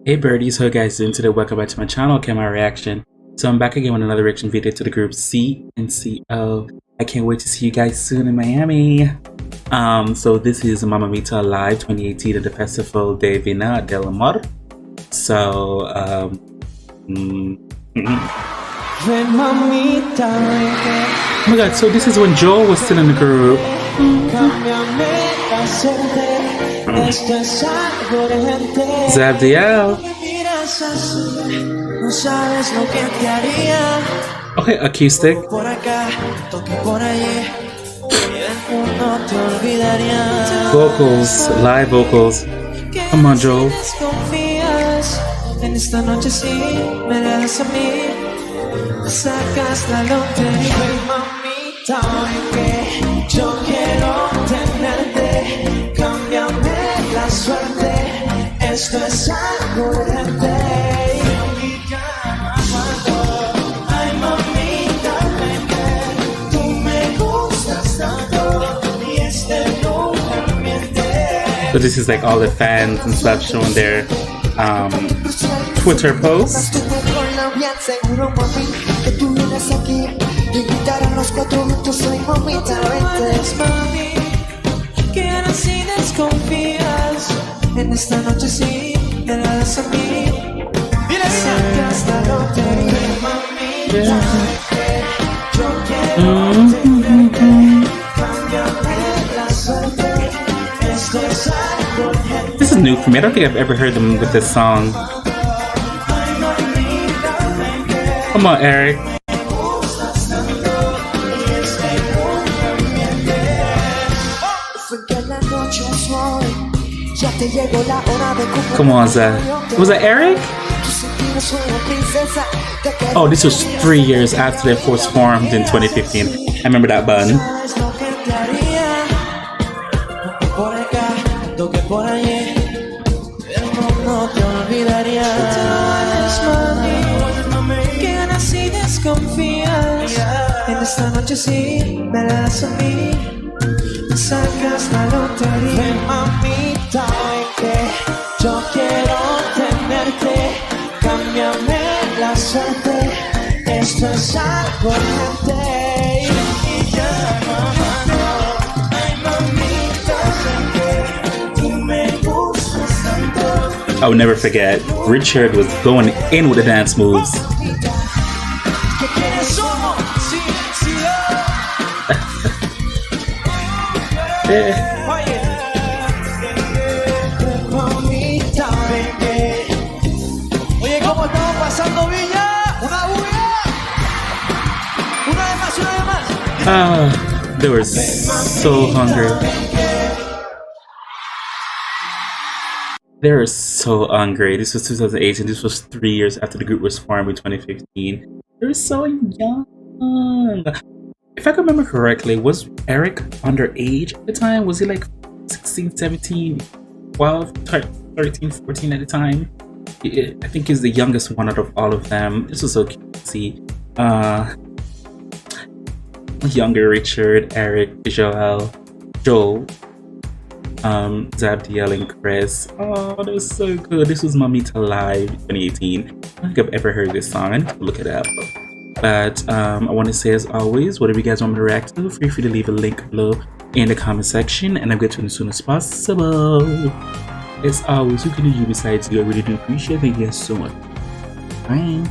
Hey birdies, how you guys doing today? Welcome back to my channel, Kemari Reaction. So I'm back again with another reaction video to the group CNCO. I can't wait to see you guys soon in Miami. So this is Mamita Live 2018 at the Festival de Viña del Amor. So oh my god, so this is when Joel was still in the group. Zabdiel. Okay, acoustic. Vocals, live vocals. Come on, Joel. Sacas la lotería, mamita, que yo quiero tenerte, cámbiame la suerte, esto es algo urgente. Ay, mamita, tú me gustas tanto y este nunca miente. So this is like all the fans and stuff showing their Twitter posts. Que ahora sí desconfías, en esta noche sí me la das a mí. Sacas la lotería, mamita, yo quiero tenerte, cámbiame la suerte, esto es algo urgente. This is new for me. I don't think I've ever heard them with this song. Come on, Eric. Come on, Zach. Was that Eric? Oh, this was 3 years after their force formed in 2015. I remember that bun. En esta noche sí me la das a mí. Sacas la lotería, ven, mamita, que yo quiero tenerte, cámbiame la suerte, esto es algo urgente. Y ya no, ay, mamita, que tú me gustas tanto. I will never forget. Richard was going in with the dance moves. Oye, ¿cómo estamos pasando Viña? ¡Una bulla! ¡Una vez más, una vez más! Ah, they were so hungry. They were so hungry. This was 2018. This was 3 years after the group was formed in 2015. They were so young. If I can remember correctly, was Eric underage at the time? Was he like 16, 17, 12, 13, 14 at the time? I think he's the youngest one out of all of them. This was so cute to see. Younger Richard, Eric, Joel, Zabdiel and Chris. Oh, that was so good. This was Mamita Live 2018. I don't think I've ever heard this song. I need to look it up. But I want to say, as always, whatever you guys want me to react to, feel free to leave a link below in the comment section, and I'll get to it as soon as possible. As always, who can do you besides you? I really do appreciate it. Thank you guys so much. Bye.